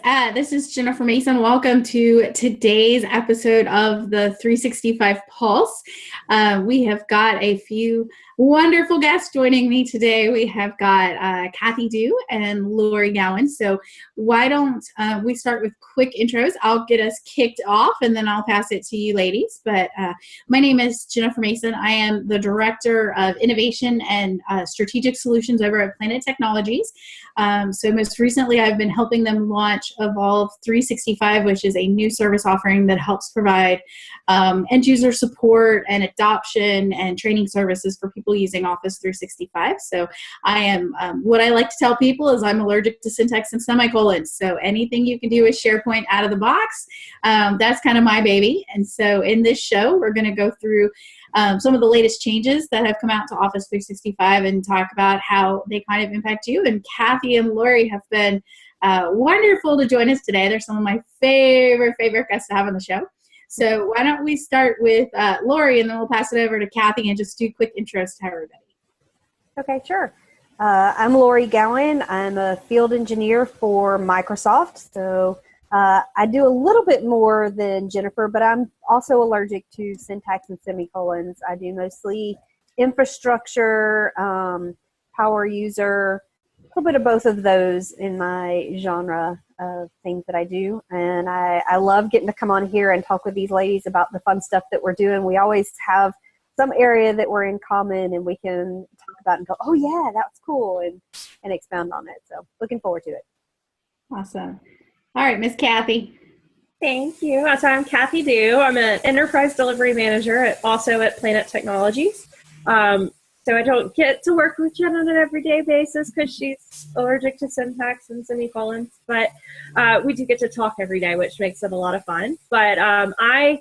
This is Jennifer Mason. Welcome to today's episode of the 365 Pulse. We have got a few wonderful guests joining me today. We have got Cathy Dew and Lori Gowin. So why don't we start with quick intros? I'll get us kicked off and then I'll pass it to you ladies. But my name is Jennifer Mason. I am the Director of Innovation and Strategic Solutions over at Planet Technologies. So most recently I've been helping them launch Evolve 365, which is a new service offering that helps provide end user support and adoption and training services for people using Office 365. So I am, what I like to tell people is I'm allergic to syntax and semicolons. So anything you can do with SharePoint out of the box, that's kind of my baby. And so in this show, we're going to go through some of the latest changes that have come out to Office 365 and talk about how they kind of impact you. And Cathy and Lori have been wonderful to join us today. They're some of my favorite guests to have on the show. So why don't we start with Lori, and then we'll pass it over to Cathy and just do quick intros to everybody. Okay, sure. I'm Lori Gowin. I'm a field engineer for Microsoft. So I do a little bit more than Jennifer, but I'm also allergic to syntax and semicolons. I do mostly infrastructure, power user, a little bit of both of those in my genre of things that I do. And I love getting to come on here and talk with these ladies about the fun stuff that we're doing. We always have some area that we're in common and we can talk about and go, oh yeah, that's cool, and expound on it. So looking forward to it. Awesome. All right, Miss Cathy. Thank you. So I'm Cathy Dew. I'm an enterprise delivery manager also at Planet Technologies. So I don't get to work with Jen on an everyday basis because she's allergic to syntax and semicolons, but we do get to talk every day, which makes it a lot of fun. But I,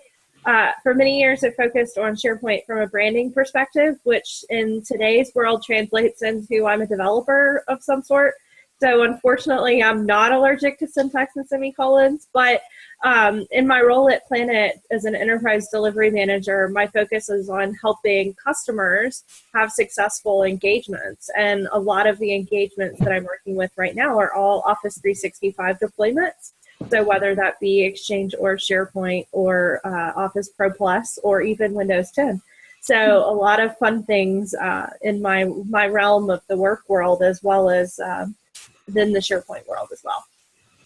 for many years, have focused on SharePoint from a branding perspective, which in today's world translates into I'm a developer of some sort. So unfortunately, I'm not allergic to syntax and semicolons, but in my role at Planet as an enterprise delivery manager, my focus is on helping customers have successful engagements. And a lot of the engagements that I'm working with right now are all Office 365 deployments. So whether that be Exchange or SharePoint or Office Pro Plus or even Windows 10. So a lot of fun things in my realm of the work world as well as than the SharePoint world as well.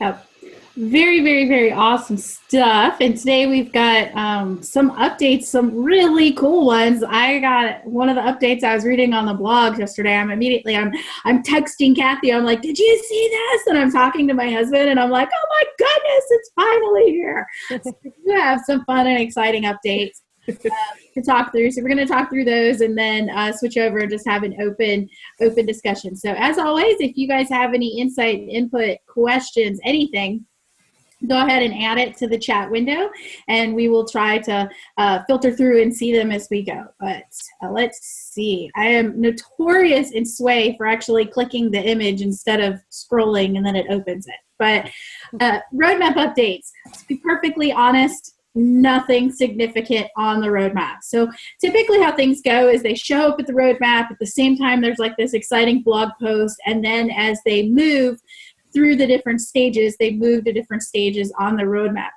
Yep. Very awesome stuff. And today we've got some updates, some really cool ones. I got one of the updates I was reading on the blog yesterday. I'm texting Cathy. I'm like, did you see this? And I'm talking to my husband and I'm like, oh my goodness, it's finally here. So we have some fun and exciting updates to talk through. So we're going to talk through those and then switch over and just have an open discussion. So as always, if you guys have any insight, input, questions, anything, go ahead and add it to the chat window and we will try to filter through and see them as we go. But let's see. I am notorious in Sway for actually clicking the image instead of scrolling and then it opens it. But roadmap updates, to be perfectly honest, nothing significant on the roadmap. So typically how things go is they show up at the roadmap. At the same time, there's like this exciting blog post. And then as they move through the different stages, they move to different stages on the roadmap.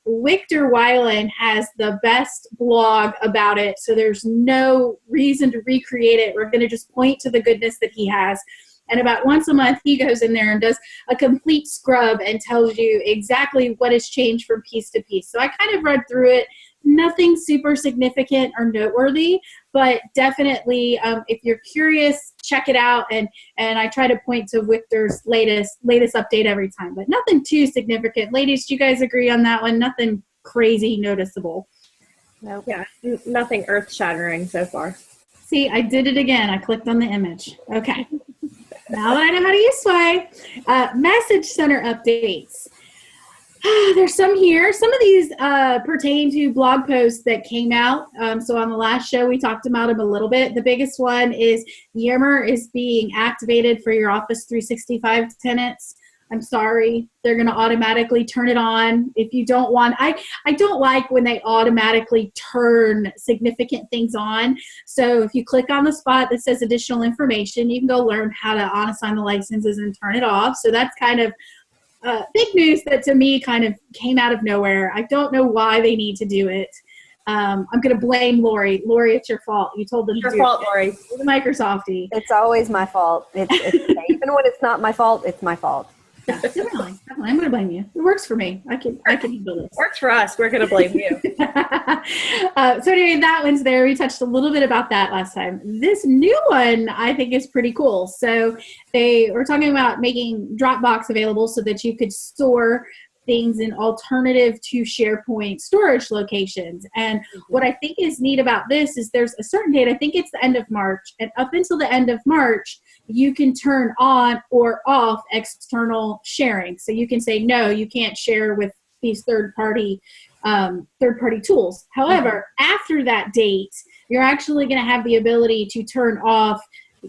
Victor Weiland has the best blog about it. So there's no reason to recreate it. We're going to just point to the goodness that he has. And about once a month, he goes in there and does a complete scrub and tells you exactly what has changed from piece to piece. So I kind of read through it. Nothing super significant or noteworthy, but definitely if you're curious, check it out. And I try to point to Victor's latest update every time, but nothing too significant. Ladies, do you guys agree on that one? Nothing crazy noticeable. Nope. Yeah, nothing earth-shattering so far. See, I did it again. I clicked on the image. Okay. Now that I know how to use Sway. Message Center updates. There's some here. Some of these pertain to blog posts that came out. So on the last show, we talked about them a little bit. The biggest one is Yammer is being activated for your Office 365 tenants. I'm sorry, they're going to automatically turn it on. If you don't want, I don't like when they automatically turn significant things on. So if you click on the spot that says additional information, you can go learn how to unassign the licenses and turn it off. So that's kind of big news that to me kind of came out of nowhere. I don't know why they need to do it. I'm going to blame Lori. Lori, it's your fault. You told them Your to do fault, it. Lori. You're the Microsoftie. It's always my fault. Even when it's not my fault, it's my fault. Yeah, definitely. I'm going to blame you. It works for me. I can handle this. Works for us. We're going to blame you. So anyway, that one's there. We touched a little bit about that last time. This new one I think is pretty cool. So they were talking about making Dropbox available so that you could store things in alternative to SharePoint storage locations. And what I think is neat about this is there's a certain date, I think it's the end of March, and up until the end of March, you can turn on or off external sharing. So you can say, no, you can't share with these third-party tools. However, after that date, you're actually going to have the ability to turn off,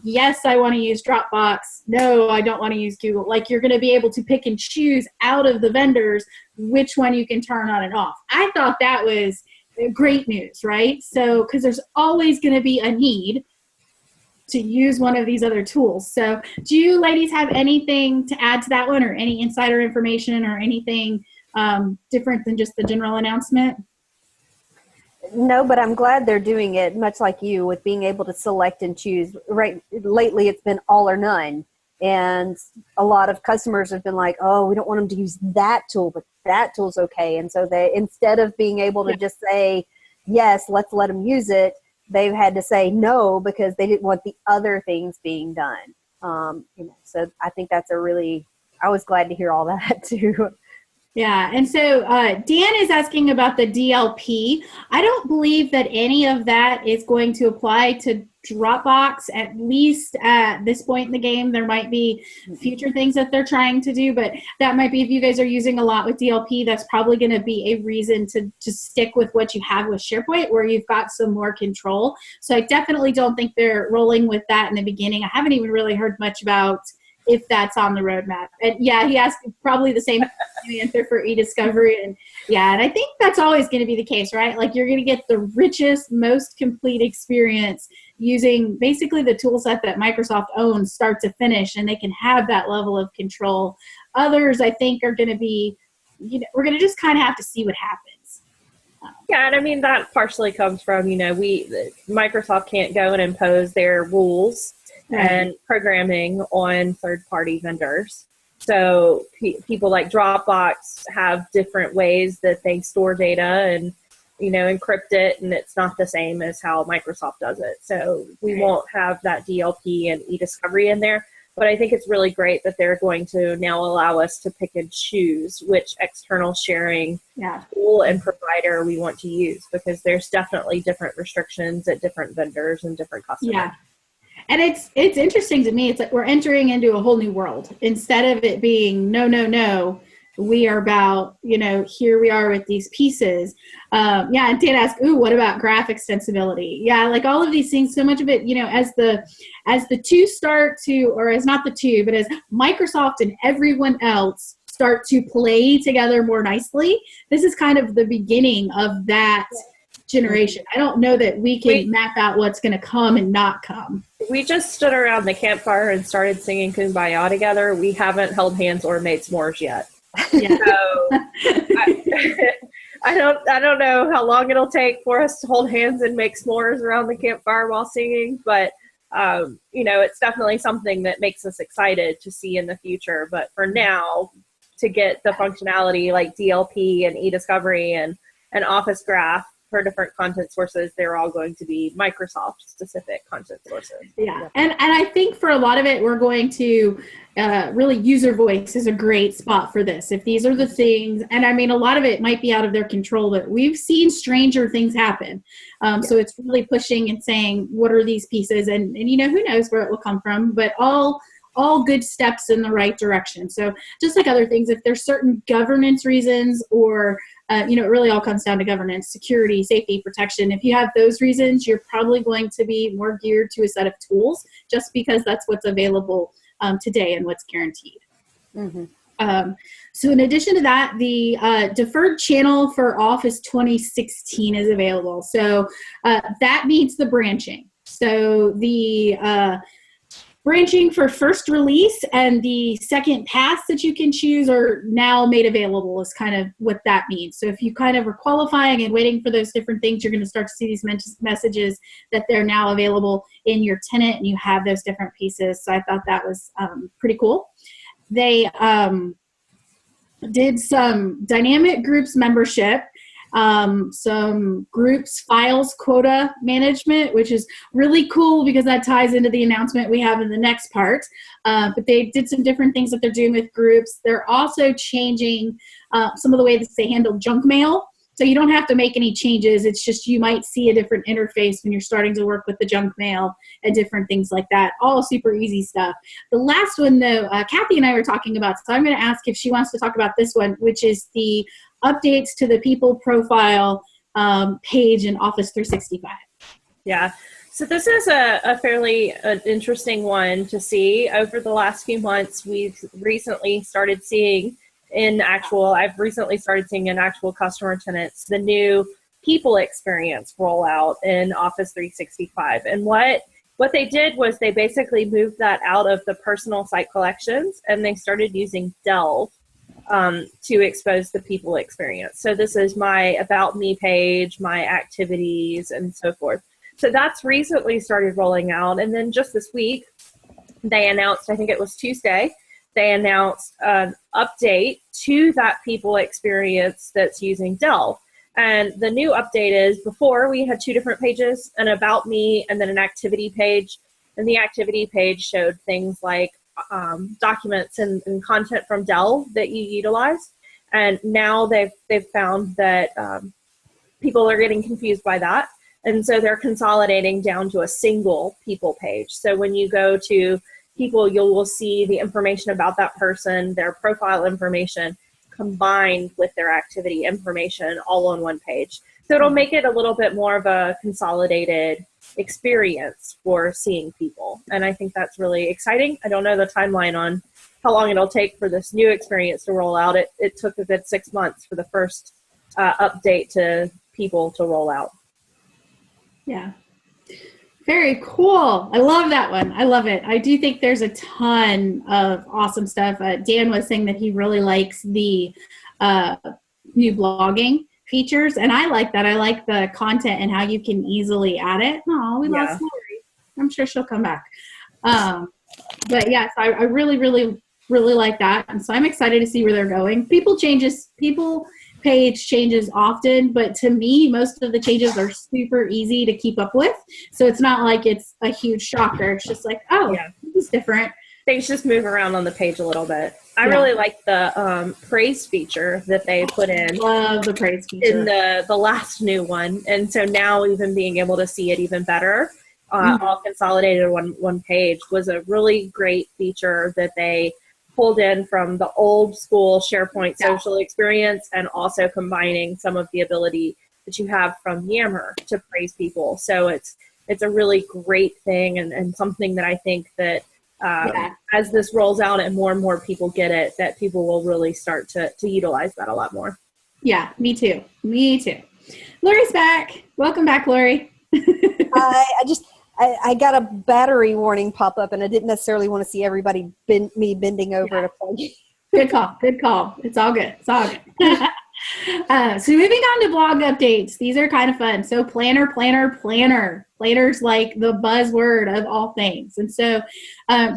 yes, I want to use Dropbox. No, I don't want to use Google. Like, you're going to be able to pick and choose out of the vendors which one you can turn on and off. I thought that was great news, right? So, because there's always going to be a need to use one of these other tools. So do you ladies have anything to add to that one, or any insider information, or anything different than just the general announcement? No, but I'm glad they're doing it, much like you, with being able to select and choose. Right, lately it's been all or none, and a lot of customers have been like, oh, we don't want them to use that tool, but that tool's okay. And so they, instead of being able to just say, yes, let's let them use it, they've had to say no because they didn't want the other things being done. So I think that's I was glad to hear all that too. Yeah, and so Dan is asking about the DLP. I don't believe that any of that is going to apply to Dropbox, at least at this point in the game. There might be future things that they're trying to do, but that might be, if you guys are using a lot with DLP, that's probably going to be a reason to just stick with what you have with SharePoint, where you've got some more control. So I definitely don't think they're rolling with that in the beginning. I haven't even really heard much about if that's on the roadmap. And yeah, he asked probably the same answer for e-discovery. And yeah, and I think that's always going to be the case, right? Like, you're going to get the richest, most complete experience using basically the tool set that Microsoft owns start to finish, and they can have that level of control. Others, I think, are going to be, we're going to just kind of have to see what happens. Yeah, and I mean, that partially comes from, Microsoft can't go and impose their rules and programming on third-party vendors. So people like Dropbox have different ways that they store data and, encrypt it, and it's not the same as how Microsoft does it. So we won't have that DLP and e-discovery in there. But I think it's really great that they're going to now allow us to pick and choose which external sharing tool and provider we want to use, because there's definitely different restrictions at different vendors and different customers. Yeah. And it's interesting to me. It's like we're entering into a whole new world. Instead of it being no, we are about, here we are with these pieces. And Dan asked, what about graph extensibility? Yeah, like all of these things, so much of it, as the two start to, or as not the two, but as Microsoft and everyone else start to play together more nicely, this is kind of the beginning of that generation. I don't know that we can map out what's going to come and not come. We just stood around the campfire and started singing Kumbaya together. We haven't held hands or made s'mores yet. Yeah. So I don't know how long it'll take for us to hold hands and make s'mores around the campfire while singing, but it's definitely something that makes us excited to see in the future. But for now, to get the functionality like DLP and e-discovery and Office Graph for different content sources, they're all going to be Microsoft specific content sources. Yeah. And I think for a lot of it, we're going to really, user voice is a great spot for this. If these are the things, and I mean, a lot of it might be out of their control, but we've seen stranger things happen. So it's really pushing and saying, what are these pieces? And who knows where it will come from, but all good steps in the right direction. So just like other things, if there's certain governance reasons or it really all comes down to governance, security, safety, protection. If you have those reasons, you're probably going to be more geared to a set of tools just because that's what's available today and what's guaranteed. Mm-hmm. So in addition to that, the deferred channel for Office 2016 is available. So that means the branching. So the branching for first release and the second pass that you can choose are now made available is kind of what that means. So if you kind of are qualifying and waiting for those different things, you're going to start to see these messages that they're now available in your tenant and you have those different pieces. So I thought that was pretty cool. They did some dynamic groups membership, some groups files quota management, which is really cool because that ties into the announcement we have in the next part. But they did some different things that they're doing with groups. They're also changing some of the way that they handle junk mail. So you don't have to make any changes. It's just you might see a different interface when you're starting to work with the junk mail and different things like that. All super easy stuff. The last one, though, Cathy and I were talking about, so I'm going to ask if she wants to talk about this one, which is the updates to the people profile page in Office 365. Yeah. So this is a fairly interesting one to see. Over the last few months, we've recently started seeing I've recently started seeing in actual customer tenants the new people experience rollout in Office 365. And what they did was they basically moved that out of the personal site collections and they started using Delve to expose the people experience. So this is my About Me page, my activities, and so forth. So that's recently started rolling out. And then just this week, they announced, I think it was Tuesday, they announced an update to that people experience that's using Delve. And the new update is, before we had two different pages, an About Me and then an activity page. And the activity page showed things like documents and content from Delve that you utilize. And now they've found that people are getting confused by that. And so they're consolidating down to a single people page. So when you go to people, you will see the information about that person, their profile information, combined with their activity information all on one page. So it'll make it a little bit more of a consolidated experience for seeing people. And I think that's really exciting. I don't know the timeline on how long it'll take for this new experience to roll out. It took a good 6 months for the first update to people to roll out. Yeah. Very cool. I love that one. I love it. I do think there's a ton of awesome stuff. Dan was saying that he really likes the new blogging features, and I like that. I like the content and how you can easily add it. Oh, we lost Lori. I'm sure she'll come back. But yes, I really, really, really like that. And so I'm excited to see where they're going. People page changes often, but to me, most of the changes are super easy to keep up with. So it's not like it's a huge shocker. It's just like, this is different. Things just move around on the page a little bit. I really like the praise feature that they put in. Love the praise feature. In the last new one. And so now even being able to see it even better, all consolidated on one page, was a really great feature that they pulled in from the old school SharePoint social experience, and also combining some of the ability that you have from Yammer to praise people. So it's a really great thing, and something that I think that as this rolls out and more people get it, that people will really start to utilize that a lot more. Yeah, me too. Lori's back. Welcome back, Lori. I got a battery warning pop up, and I didn't necessarily want to see everybody bending over to play. Good call. It's all good. So moving on to blog updates. These are kind of fun. So planner. Planner's like the buzzword of all things. And so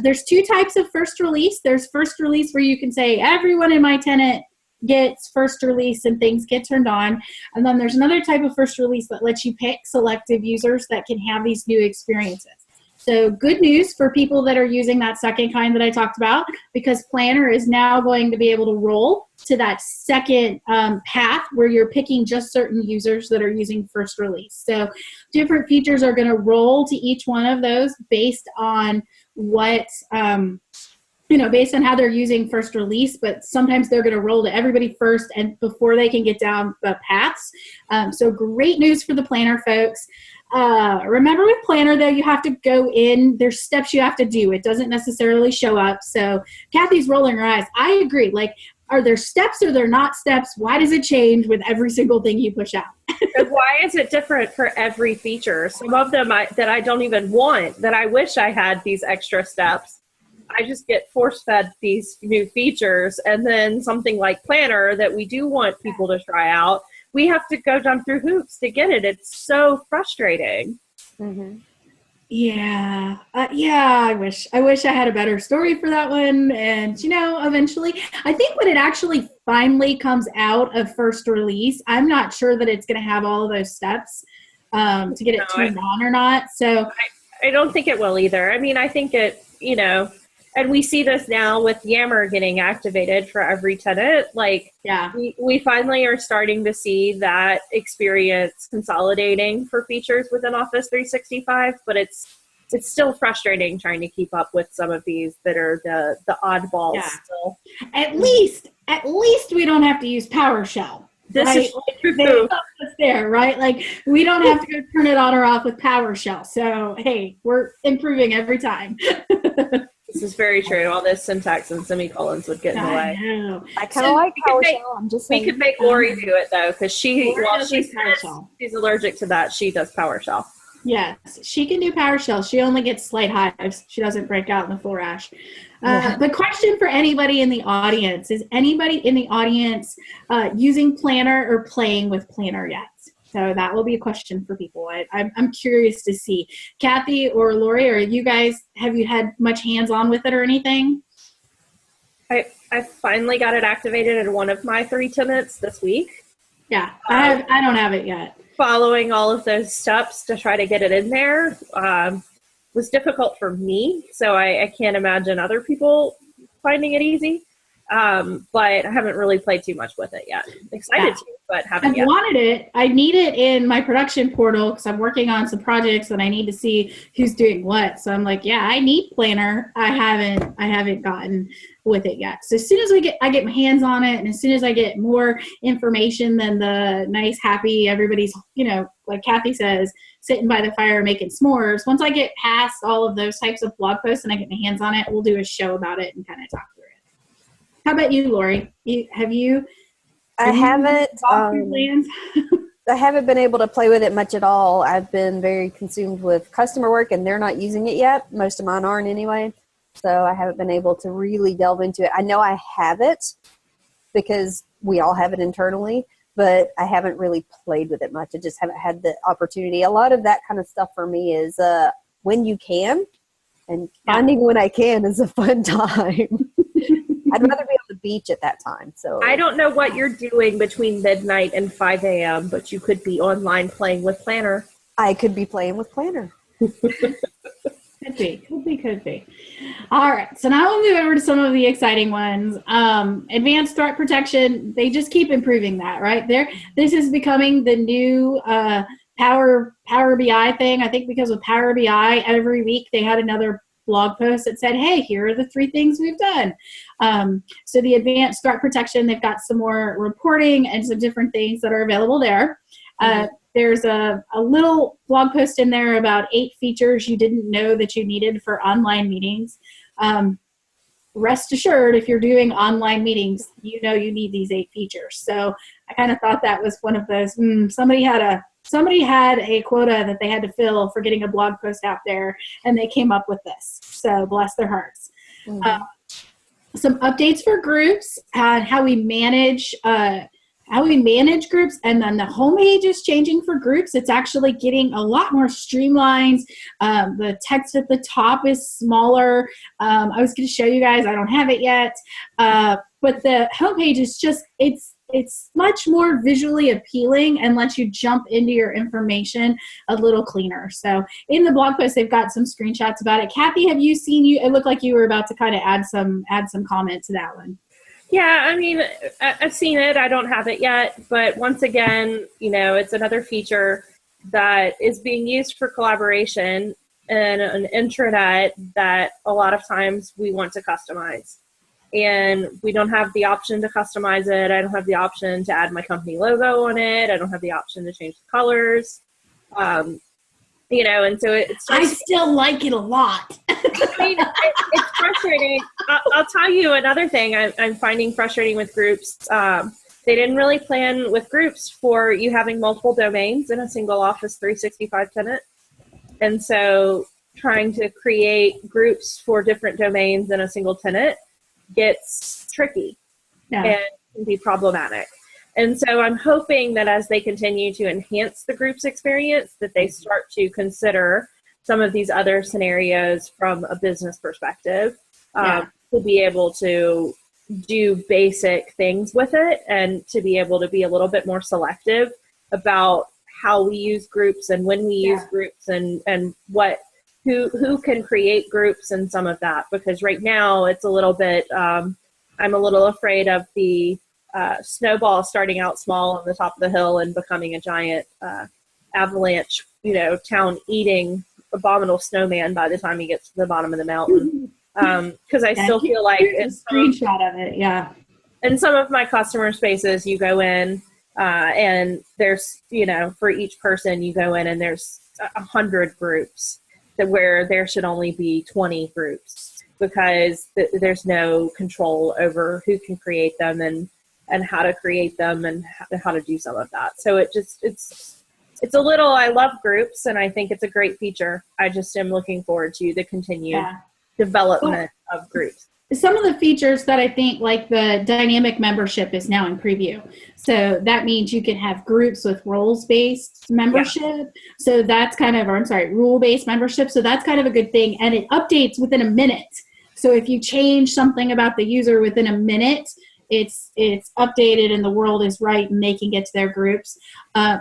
there's two types of first release. There's first release where you can say everyone in my tenant gets first release and things get turned on. And then there's another type of first release that lets you pick selective users that can have these new experiences. So good news for people that are using that second kind that I talked about, because Planner is now going to be able to roll to that second path where you're picking just certain users that are using first release. So different features are going to roll to each one of those based on what based on how they're using first release, but sometimes they're going to roll to everybody first and before they can get down the paths. So great news for the Planner folks. Remember with Planner, though, you have to go in. There's steps you have to do. It doesn't necessarily show up. So Cathy's rolling her eyes. I agree. Like, are there steps or they're not steps? Why does it change with every single thing you push out? And why is it different for every feature? Some of them that I don't even want, that I wish I had these extra steps. I just get force-fed these new features. And then something like Planner that we do want people to try out, we have to go jump through hoops to get it. It's so frustrating. Mm-hmm. Yeah. I wish I had a better story for that one. And, eventually, I think when it actually finally comes out of first release, I'm not sure that it's going to have all of those steps to get it turned on or not. So I don't think it will either. I mean, I think it, and we see this now with Yammer getting activated for every tenant. Like, yeah, we finally are starting to see that experience consolidating for features within Office 365, but it's still frustrating trying to keep up with some of these that are the oddballs still. At least we don't have to use PowerShell. This right? is true. It's there, right? Like, we don't have to go turn it on or off with PowerShell. So, hey, we're improving every time. This is very true. All this syntax and semicolons would get in the way. I kind of like PowerShell. I'm just saying. We could make Lori do it though, because she's allergic to that. She does PowerShell. Yes, she can do PowerShell. She only gets slight hives. She doesn't break out in the full rash. The question for anybody in the audience, is anybody in the audience using Planner or playing with Planner yet? So that will be a question for people. I'm curious to see. Cathy or Lori, or you guys, have you had much hands-on with it or anything? I finally got it activated in one of my 3 tenants this week. Yeah, I don't have it yet. Following all of those steps to try to get it in there was difficult for me, so I can't imagine other people finding it easy. But I haven't really played too much with it yet. Excited to, but haven't yet. I wanted it. I need it in my production portal because I'm working on some projects and I need to see who's doing what. So I'm like, yeah, I need Planner. I haven't gotten with it yet. So as soon as I get my hands on it, and as soon as I get more information than the nice, happy, everybody's, like Cathy says, sitting by the fire making s'mores. Once I get past all of those types of blog posts and I get my hands on it, we'll do a show about it and kind of talk through it. How about you, Lori? I haven't. I haven't been able to play with it much at all. I've been very consumed with customer work, and they're not using it yet. Most of mine aren't anyway. So I haven't been able to really delve into it. I know I have it because we all have it internally, but I haven't really played with it much. I just haven't had the opportunity. A lot of that kind of stuff for me is when you can, and finding when I can is a fun time. I'd rather be on the beach at that time. So I don't know what you're doing between midnight and 5 a.m., but you could be online playing with Planner. I could be playing with Planner. Could be. All right. So now we'll move over to some of the exciting ones. Advanced threat protection. They just keep improving that, right? This is becoming the new Power BI thing. I think because with Power BI, every week they had another blog post that said, hey, here are the 3 things we've done. So the advanced threat protection, they've got some more reporting and some different things that are available there. There's a little blog post in there about 8 features you didn't know that you needed for online meetings. Rest assured, if you're doing online meetings, you need these 8 features. So I kind of thought that was one of those, somebody had a quota that they had to fill for getting a blog post out there, and they came up with this. So bless their hearts. Some updates for groups and how we manage groups, and then the homepage is changing for groups. It's actually getting a lot more streamlined. The text at the top is smaller. I was going to show you guys. I don't have it yet, but the homepage is just it's much more visually appealing and lets you jump into your information a little cleaner. So in the blog post, they've got some screenshots about it. Cathy, have you seen it looked like you were about to kind of add some comment to that one. Yeah, I mean, I've seen it. I don't have it yet. But once again, it's another feature that is being used for collaboration in an intranet that a lot of times we want to customize. And we don't have the option to customize it. I don't have the option to add my company logo on it. I don't have the option to change the colors. and so it's I still like it a lot. it's frustrating. I'll tell you another thing I'm finding frustrating with groups. They didn't really plan with groups for you having multiple domains in a single Office 365 tenant. And so trying to create groups for different domains in a single tenant gets tricky and can be problematic. And so I'm hoping that as they continue to enhance the group's experience, that they start to consider some of these other scenarios from a business perspective, to be able to do basic things with it and to be able to be a little bit more selective about how we use groups and when we use groups and who can create groups and some of that. Because right now it's a little bit, I'm a little afraid of the snowball starting out small on the top of the hill and becoming a giant avalanche, town eating abominable snowman by the time he gets to the bottom of the mountain. Because I still feel like it's a screenshot of it. Yeah. In some of my customer spaces, you go in and there's, for each person you go in and there's 100 groups where there should only be 20 groups because there's no control over who can create them and how to create them and how to do some of that. So it's a little, I love groups and I think it's a great feature. I just am looking forward to the continued development of groups. Some of the features that I think, like the dynamic membership, is now in preview. So that means you can have groups with roles-based membership. Yeah. So that's rule-based membership. So that's kind of a good thing. And it updates within a minute. So if you change something about the user within a minute, it's updated and the world is right and they can get to their groups.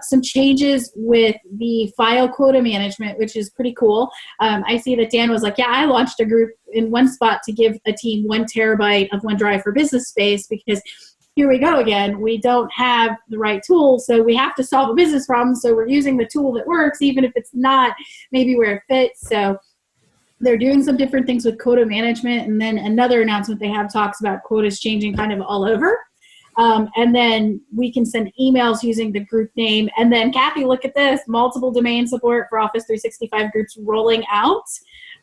Some changes with the file quota management, which is pretty cool. I see that Dan was like, I launched a group in one spot to give a team 1 terabyte of OneDrive for business space because here we go again. We don't have the right tool, so we have to solve a business problem. So we're using the tool that works, even if it's not maybe where it fits. So they're doing some different things with quota management. And then another announcement they have talks about quotas changing kind of all over. And then we can send emails using the group name. And then, Cathy, look at this. Multiple domain support for Office 365 groups rolling out.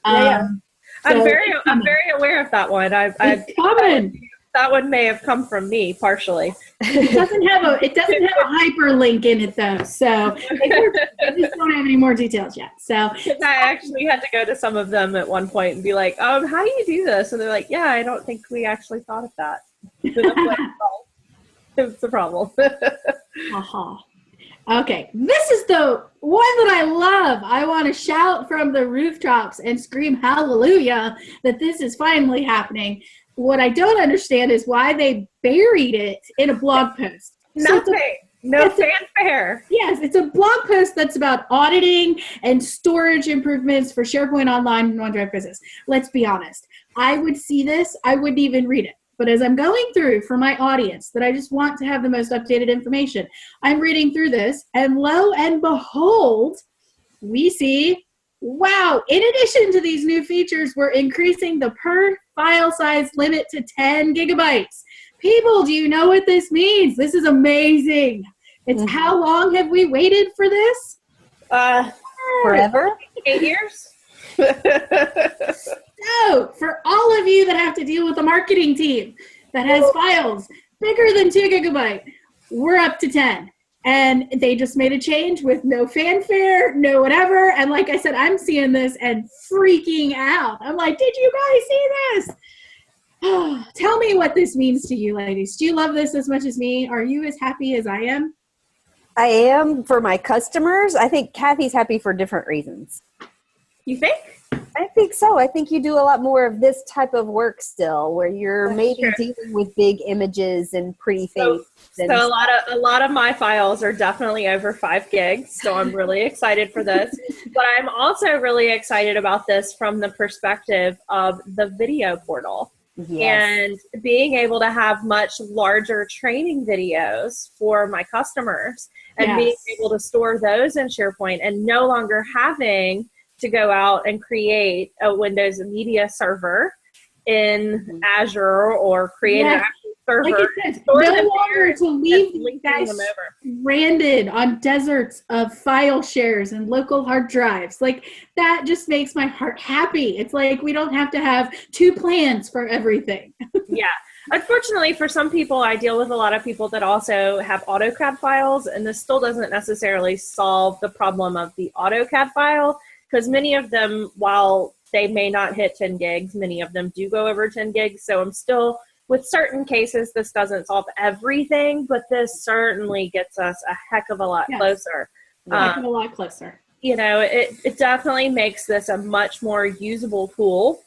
I'm very aware of that one. It's coming. That one may have come from me partially. It doesn't have a hyperlink in it though, so I just don't have any more details yet. So I actually had to go to some of them at one point and be like, how do you do this? And they're like, I don't think we actually thought of that. It's the problem. Okay, this is the one that I love. I want to shout from the rooftops and scream hallelujah that this is finally happening. What I don't understand is why they buried it in a blog post. No fanfare. Yes, it's a blog post that's about auditing and storage improvements for SharePoint Online and OneDrive Business. Let's be honest. I would see this, I wouldn't even read it. But as I'm going through for my audience that I just want to have the most updated information, I'm reading through this, and lo and behold, we see, wow, in addition to these new features, we're increasing the per file size limit to 10 gigabytes. People, do you know what this means? This is amazing. It's how long have we waited for this? Forever? 8 years? So, for all of you that have to deal with a marketing team that has files bigger than 2 gigabyte, we're up to 10. And they just made a change with no fanfare, no whatever. And like I said, I'm seeing this and freaking out. I'm like, did you guys see this? Tell me what this means to you, ladies. Do you love this as much as me? Are you as happy as I am? I am for my customers. I think Cathy's happy for different reasons. You think? I think so. I think you do a lot more of this type of work still, where you're dealing with big images and pretty things. So a lot of my files are definitely over 5 gigs. So I'm really excited for this. But I'm also really excited about this from the perspective of the video portal. Yes. And being able to have much larger training videos for my customers and being able to store those in SharePoint and no longer having to go out and create a Windows media server in Azure or create an actual server. Like it says, store no them longer there to and leave these linking guys them over. stranded on deserts of file shares and local hard drives. Like that just makes my heart happy. It's like we don't have to have two plans for everything. Yeah. Unfortunately, for some people, I deal with a lot of people that also have AutoCAD files, and this still doesn't necessarily solve the problem of the AutoCAD file, because many of them, while they may not hit 10 gigs, many of them do go over 10 gigs. So I'm still, with certain cases, this doesn't solve everything, but this certainly gets us a heck of a lot closer. A heck of a lot closer. You know, it definitely makes this a much more usable tool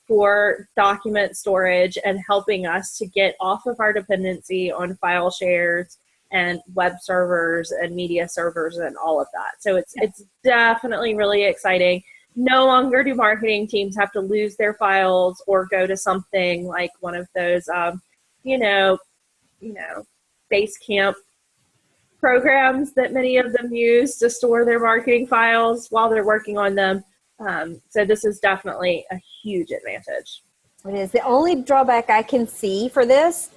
for document storage and helping us to get off of our dependency on file shares and web servers and media servers and all of that. So it's definitely really exciting. No longer do marketing teams have to lose their files or go to something like one of those, Basecamp programs that many of them use to store their marketing files while they're working on them. So this is definitely a huge advantage. It is. The only drawback I can see for this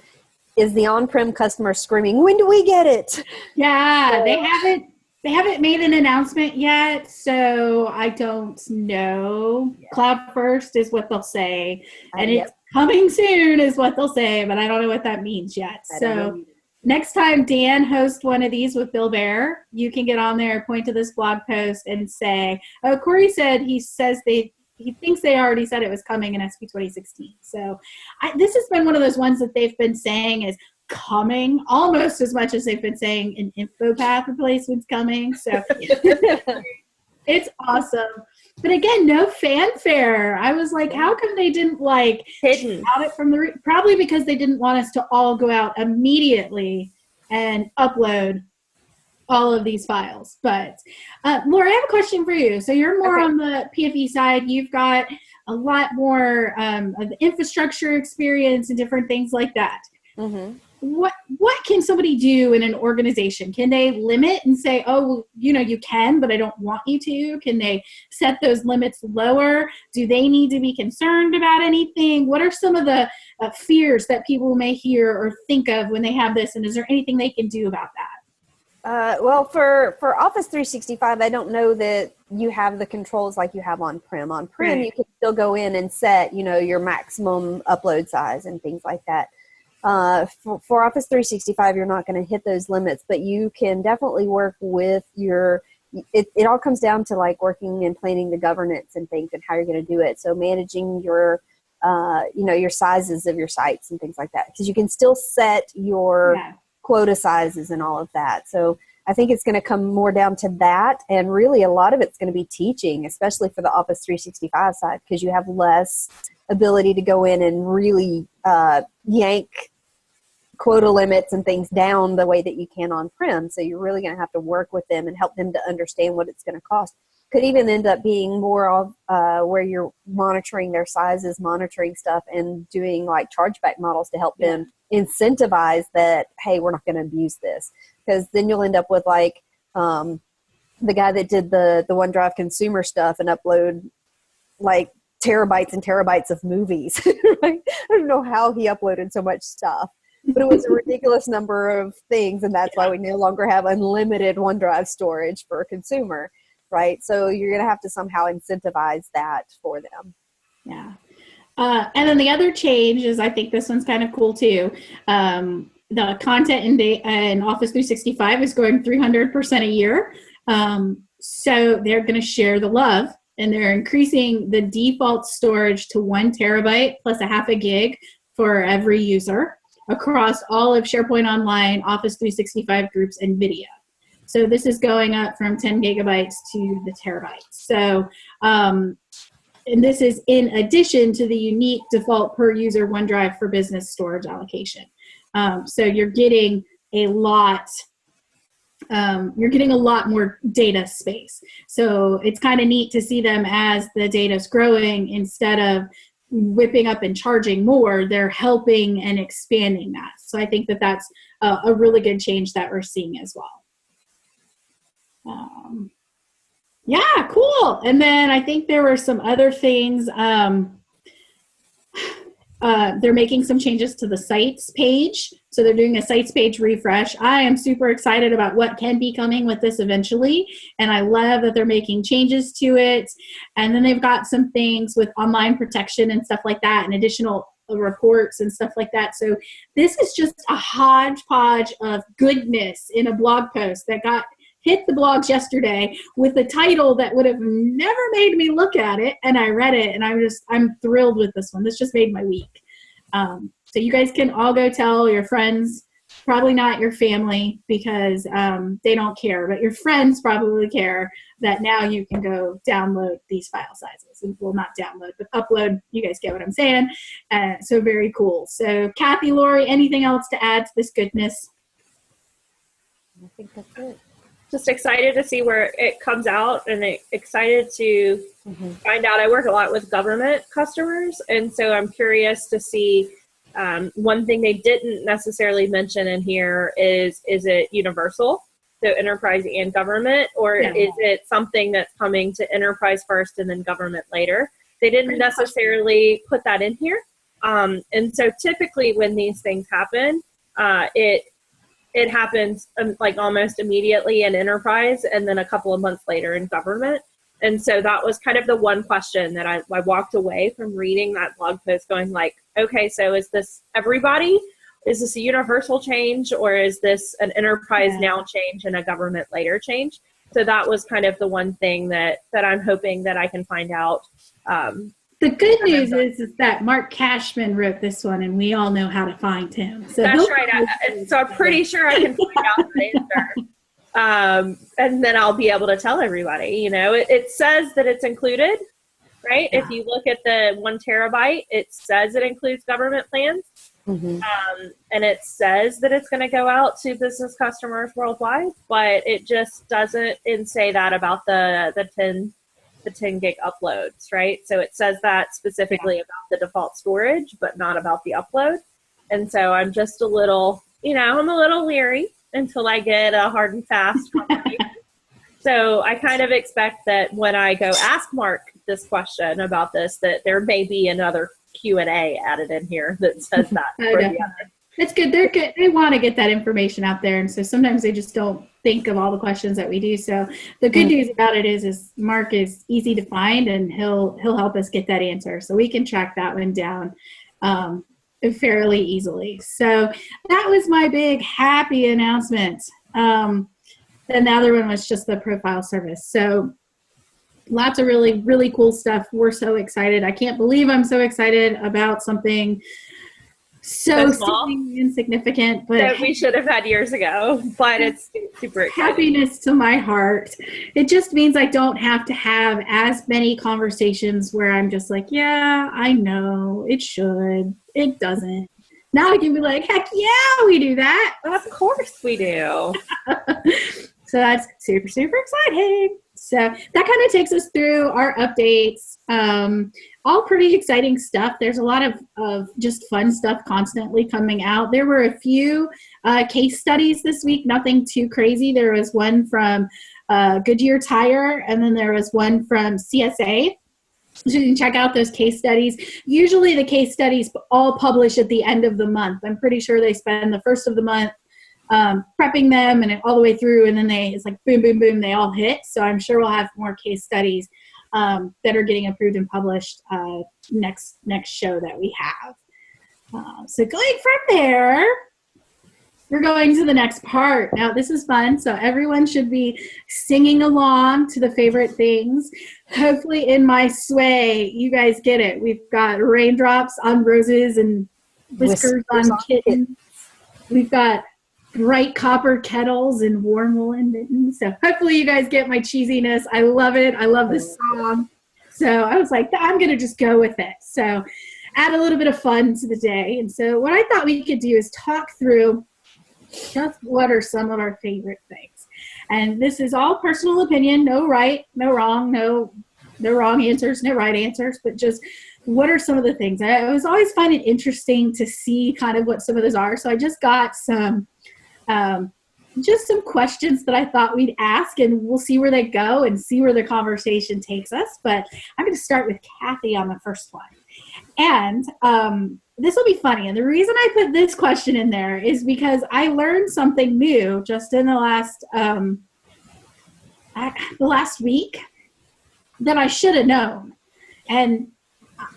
is the on-prem customer screaming, "When do we get it?" Yeah, they haven't made an announcement yet, so I don't know. Yeah. Cloud first is what they'll say, and it's coming soon is what they'll say, but I don't know what that means yet. So next time Dan hosts one of these with Bill Bear, you can get on there, point to this blog post, and say, "Oh, Corey said he thinks they already said it was coming in SP 2016." So this has been one of those ones that they've been saying is coming almost as much as they've been saying an InfoPath replacement's coming. So it's awesome. But again, no fanfare. I was like, how come they didn't shout it from the probably because they didn't want us to all go out immediately and upload all of these files. But Laura, I have a question for you. So you're more on the PFE side. You've got a lot more of the infrastructure experience and different things like that. Mm-hmm. What can somebody do in an organization? Can they limit and say, oh, you can, but I don't want you to? Can they set those limits lower? Do they need to be concerned about anything? What are some of the fears that people may hear or think of when they have this? And is there anything they can do about that? Well, for Office 365, I don't know that you have the controls like you have on-prem. On-prem, you can still go in and set, your maximum upload size and things like that. For Office 365, you're not going to hit those limits, but you can definitely work with it all comes down to working and planning the governance and things and how you're going to do it. So managing your sizes of your sites and things like that, because you can still set your quota sizes and all of that. So I think it's going to come more down to that. And really a lot of it's going to be teaching, especially for the Office 365 side, because you have less ability to go in and really yank quota limits and things down the way that you can on-prem. So you're really going to have to work with them and help them to understand what it's going to cost. Could even end up being more of where you're monitoring their sizes, monitoring stuff, and doing chargeback models to help them incentivize that, hey, we're not going to abuse this. Because then you'll end up with the guy that did the OneDrive consumer stuff and upload terabytes and terabytes of movies. Right? I don't know how he uploaded so much stuff, but it was a ridiculous number of things, and that's why we no longer have unlimited OneDrive storage for a consumer, right? So you're going to have to somehow incentivize that for them. Yeah. And then the other change is, I think this one's kind of cool too. The content in Office 365 is growing 300% a year. So they're going to share the love. And they're increasing the default storage to 1 terabyte plus a half a gig for every user across all of SharePoint Online, Office 365 groups, and video. So this is going up from 10 gigabytes to the terabytes. So, and this is in addition to the unique default per user OneDrive for Business storage allocation. So you're getting a lot more data space. So it's kind of neat to see them as the data's growing. Instead of whipping up and charging more, they're helping and expanding that. So I think that that's a really good change that we're seeing as well. Yeah, cool. And then I think there were some other things. they're making some changes to the sites page. So they're doing a sites page refresh. I am super excited about what can be coming with this eventually. And I love that they're making changes to it. And then they've got some things with online protection and stuff like that, and additional reports and stuff like that. So this is just a hodgepodge of goodness in a blog post that hit the blogs yesterday with a title that would have never made me look at it. And I read it and I'm thrilled with this one. This just made my week. So you guys can all go tell your friends, probably not your family because they don't care, but your friends probably care that now you can go download these file sizes. Well, not download, but upload. You guys get what I'm saying. So very cool. So Cathy, Lori, anything else to add to this goodness? I think that's it. Just excited to see where it comes out, and excited to find out. I work a lot with government customers, and so I'm curious to see. One thing they didn't necessarily mention in here is it universal, so enterprise and government, or is it something that's coming to enterprise first and then government later? They didn't necessarily put that in here, and so typically when these things happen, it happens like almost immediately in enterprise and then a couple of months later in government. And so that was kind of the one question that I walked away from reading that blog post going like, okay, so is this everybody? Is this a universal change, or is this an enterprise now change and a government later change? So that was kind of the one thing that I'm hoping that I can find out. The good news is that Mark Cashman wrote this one, and we all know how to find him. So that's right. So I'm pretty sure I can find out the answer. And then I'll be able to tell everybody, it says that it's included, right? Yeah. If you look at the 1 terabyte, it says it includes government plans. And it says that it's going to go out to business customers worldwide, but it just doesn't say that about the 10 gig uploads, right? So it says that specifically about the default storage, but not about the upload. And so I'm just a little leery until I get a hard and fast confirmation. So I kind of expect that when I go ask Mark this question about this, that there may be another Q&A added in here that says that. It's good. They're good. They want to get that information out there. And so sometimes they just don't think of all the questions that we do. So the good news about it is Mark is easy to find, and he'll help us get that answer. So we can track that one down fairly easily. So that was my big happy announcement. Then the other one was just the profile service. So lots of really, really cool stuff. We're so excited. I can't believe I'm so excited about something so insignificant, but that we should have had years ago, but it's super exciting. Happiness to my heart. It just means I don't have to have as many conversations where I'm just like, yeah, I know it should, it doesn't. Now I can be like, heck yeah, we do that. Of course we do. So that's super, super exciting. So that kind of takes us through our updates. All pretty exciting stuff. There's a lot of just fun stuff constantly coming out. There were a few case studies this week, nothing too crazy. There was one from Goodyear Tire, and then there was one from CSA. So you can check out those case studies. Usually the case studies all publish at the end of the month. I'm pretty sure they spend the first of the month prepping them and all the way through, and then it's like boom, boom, boom, they all hit. So I'm sure we'll have more case studies that are getting approved and published next show that we have. So going from there, we're going to the next part. Now this is fun, so everyone should be singing along to the favorite things. Hopefully in my sway, you guys get it. We've got raindrops on roses and whiskers on kittens. We've got bright copper kettles and warm woolen mittens. So hopefully you guys get my cheesiness. I love it. I love this song. So I was like, I'm going to just go with it. So add a little bit of fun to the day. And so what I thought we could do is talk through just what are some of our favorite things. And this is all personal opinion, no right, no wrong, no wrong answers, no right answers, but just what are some of the things. I always find it interesting to see kind of what some of those are. So I just got some questions that I thought we'd ask, and we'll see where they go and see where the conversation takes us. But I'm going to start with Cathy on the first one. And this will be funny. And the reason I put this question in there is because I learned something new just in the last week that I should have known. And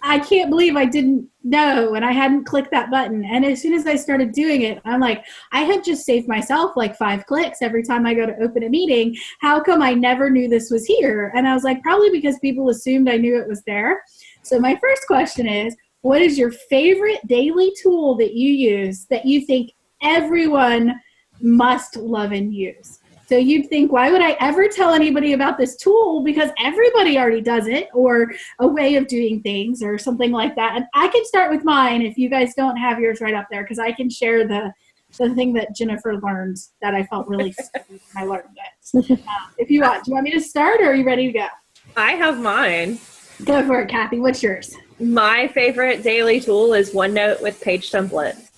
I can't believe I didn't know and I hadn't clicked that button. And as soon as I started doing it, I'm like, I have just saved myself like 5 clicks every time I go to open a meeting. How come I never knew this was here? And I was like, probably because people assumed I knew it was there. So my first question is, what is your favorite daily tool that you use that you think everyone must love and use? So you'd think, why would I ever tell anybody about this tool? Because everybody already does it, or a way of doing things or something like that. And I can start with mine if you guys don't have yours right up there, because I can share the thing that Jennifer learned that I felt really stupid when I learned it. If you want, do you want me to start or are you ready to go? I have mine. Go for it, Cathy. What's yours? My favorite daily tool is OneNote with page templates.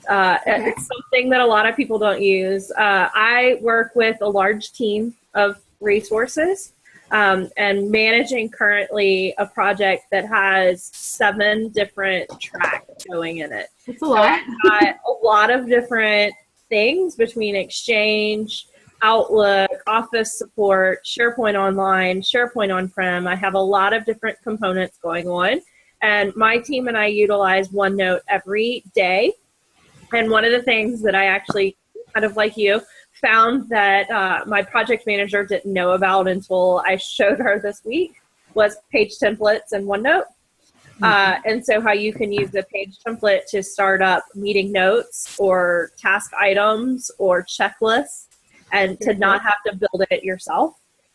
It's something that a lot of people don't use. I work with a large team of resources and managing currently a project that has 7 different tracks going in it. It's a lot. So I've got a lot of different things between Exchange, Outlook, Office support, SharePoint Online, SharePoint On-Prem. I have a lot of different components going on. And my team and I utilize OneNote every day. And one of the things that I actually, kind of like you, found that my project manager didn't know about until I showed her this week was page templates in OneNote. And so how you can use a page template to start up meeting notes or task items or checklists and to not have to build it yourself.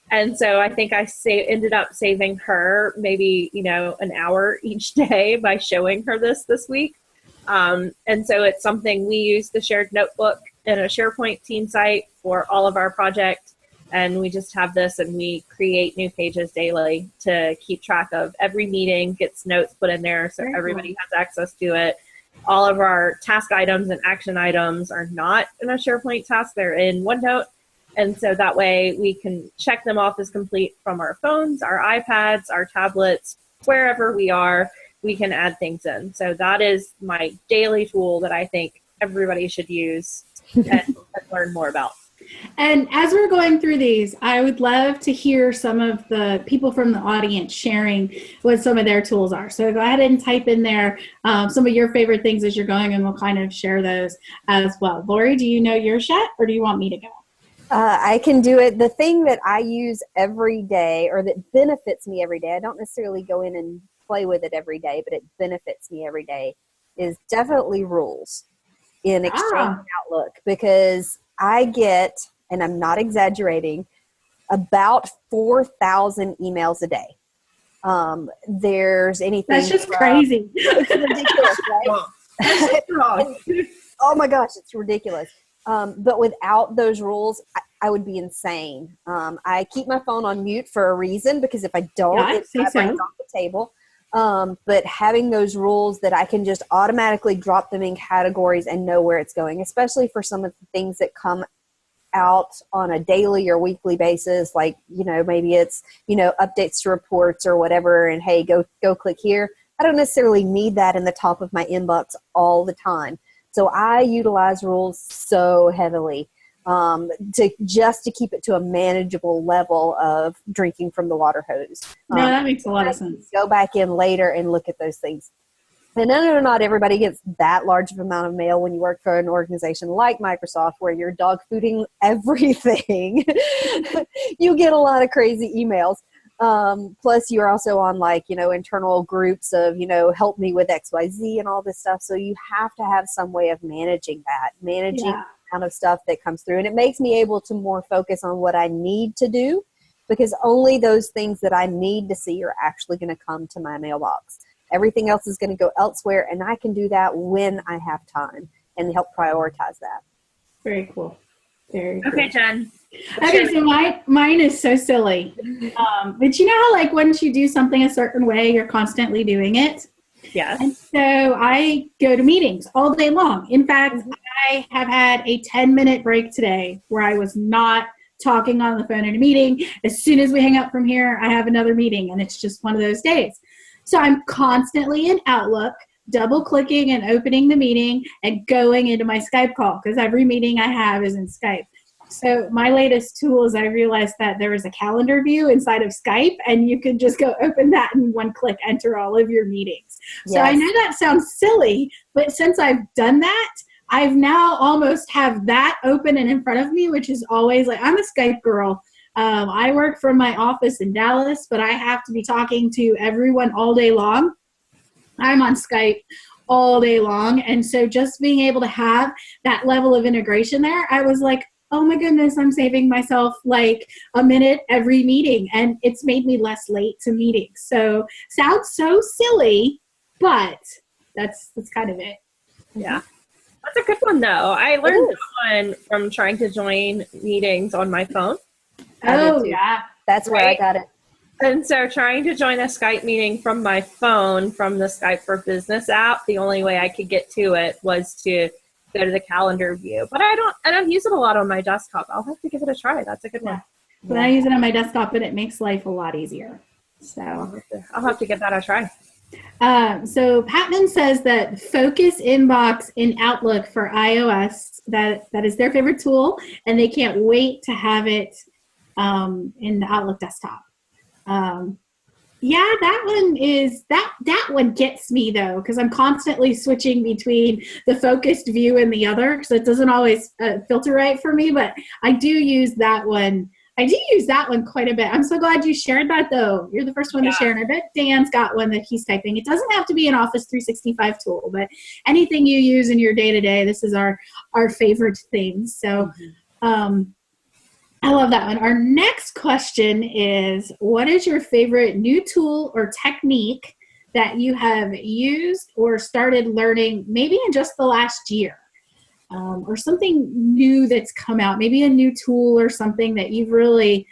And so I think I ended up saving her maybe, an hour each day by showing her this week. And so it's something we use the shared notebook in a SharePoint team site for all of our projects. And we just have this and we create new pages daily to keep track of every meeting, gets notes put in there so everybody has access to it. All of our task items and action items are not in a SharePoint task, they're in OneNote. And so that way we can check them off as complete from our phones, our iPads, our tablets, wherever we are, we can add things in. So that is my daily tool that I think everybody should use and learn more about. And as we're going through these, I would love to hear some of the people from the audience sharing what some of their tools are. So go ahead and type in there some of your favorite things as you're going, and we'll kind of share those as well. Lori, do you know yours yet, or do you want me to go? I can do it. The thing that I use every day, or that benefits me every day, I don't necessarily go in and play with it every day, but it benefits me every day, is definitely rules in Exchange and Outlook, because I get, and I'm not exaggerating, about 4,000 emails a day. There's anything. That's just crazy. It's ridiculous, right? Oh my gosh, it's ridiculous. But without those rules, I would be insane. I keep my phone on mute for a reason, because if I don't, it brings off the table. But having those rules that I can just automatically drop them in categories and know where it's going, especially for some of the things that come out on a daily or weekly basis, like, maybe it's, updates to reports or whatever, and hey, go click here. I don't necessarily need that in the top of my inbox all the time. So I utilize rules so heavily to keep it to a manageable level of drinking from the water hose. No, that makes a lot of sense. Go back in later and look at those things. And I know not everybody gets that large of an amount of mail when you work for an organization like Microsoft, where you're dog fooding everything. You get a lot of crazy emails. Plus you're also on internal groups of, help me with XYZ and all this stuff. So you have to have some way of managing the amount of stuff that comes through. And it makes me able to more focus on what I need to do, because only those things that I need to see are actually going to come to my mailbox. Everything else is going to go elsewhere, and I can do that when I have time and help prioritize that. Very cool. Very cool. Okay, Jen. Okay, so mine is so silly. But you know how once you do something a certain way, you're constantly doing it? Yes. And so I go to meetings all day long. In fact, I have had a 10-minute break today where I was not talking on the phone in a meeting. As soon as we hang up from here, I have another meeting, and it's just one of those days. So I'm constantly in Outlook double clicking and opening the meeting and going into my Skype call, because every meeting I have is in Skype. So my latest tool is I realized that there is a calendar view inside of Skype, and you can just go open that and one click enter all of your meetings. So I know that sounds silly, but since I've done that, I've now almost have that open and in front of me, which is always like, I'm a Skype girl. I work from my office in Dallas, but I have to be talking to everyone all day long. I'm on Skype all day long. And so just being able to have that level of integration there, I was like, oh my goodness, I'm saving myself like a minute every meeting, and it's made me less late to meetings. So sounds so silly, but that's kind of it. Yeah. That's a good one, though. I learned that one from trying to join meetings on my phone. Oh, yeah. That's where I got it. And so trying to join a Skype meeting from my phone, from the Skype for Business app, the only way I could get to it was to go to the calendar view. But I don't use it a lot on my desktop. I'll have to give it a try. That's a good one. But I use it on my desktop, and it makes life a lot easier. So I'll have to give that a try. So Patman says that Focus Inbox in Outlook for iOS, that is their favorite tool, and they can't wait to have it in the Outlook desktop. Yeah, that one is that one gets me though, because I'm constantly switching between the focused view and the other, so it doesn't always filter right for me. But I do use that one. I do use that one quite a bit. I'm so glad you shared that though. You're the first one to share, and I bet Dan's got one that he's typing. It doesn't have to be an Office 365 tool, but anything you use in your day to day, this is our favorite thing. So. I love that one. Our next question is, what is your favorite new tool or technique that you have used or started learning maybe in just the last year? Or something new that's come out, maybe a new tool or something that you've really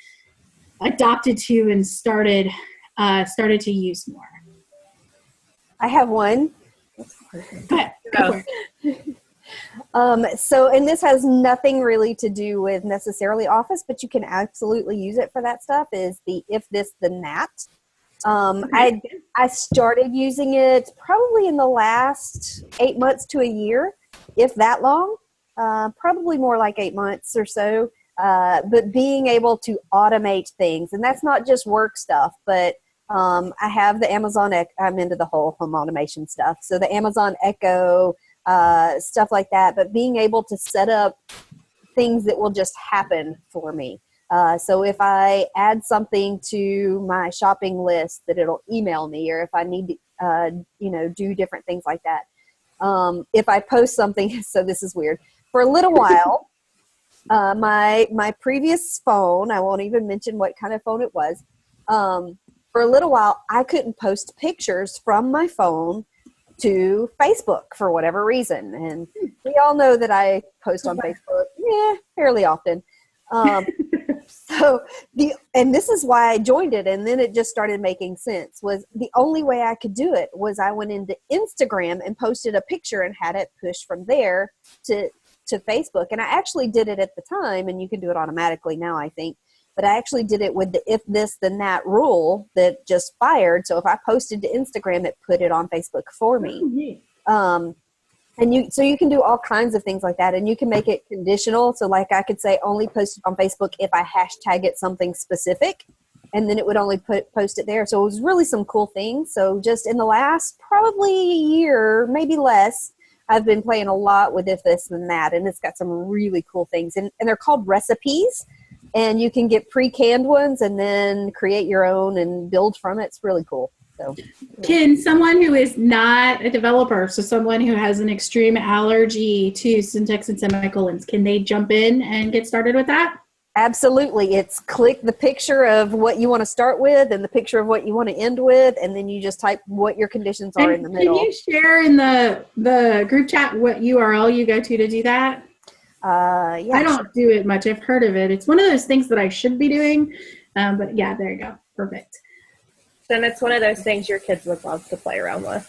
adopted to and started to use more. I have one. Go for it. And this has nothing really to do with necessarily Office, but you can absolutely use it for that stuff, is the if this then that. I started using it probably in the last 8 months to a year, if that long, probably more like 8 months or so. But being able to automate things, and that's not just work stuff, but I have the Amazon, I'm into the whole home automation stuff. So the Amazon Echo, stuff like that, but being able to set up things that will just happen for me. So if I add something to my shopping list, that it'll email me, or if I need to, do different things like that. If I post something, so this is weird. For a little while, my previous phone, I won't even mention what kind of phone it was. For a little while, I couldn't post pictures from my phone to Facebook for whatever reason. And we all know that I post on Facebook fairly often. And this is why I joined it, and then it just started making sense. Was the only way I could do it was I went into Instagram and posted a picture and had it pushed from there to Facebook. And I actually did it at the time, and you can do it automatically now, I think. But I actually did it with the if this then that rule that just fired. So if I posted to Instagram, it put it on Facebook for me. And you can do all kinds of things like that, and you can make it conditional. So like I could say only post it on Facebook if I hashtag it something specific, and then it would only post it there. So it was really some cool things. So just in the last probably year, maybe less, I've been playing a lot with if this then that, and it's got some really cool things. And they're called recipes. And you can get pre-canned ones and then create your own and build from it. It's really cool. So, can someone who is not a developer, so someone who has an extreme allergy to syntax and semicolons, can they jump in and get started with that? Absolutely. It's click the picture of what you want to start with and the picture of what you want to end with, and then you just type what your conditions are in the middle. Can you share in the group chat what URL you go to do that? Yeah, I don't do it much. I've heard of it. It's one of those things that I should be doing. But yeah, there you go. Perfect. Then it's one of those things your kids would love to play around with.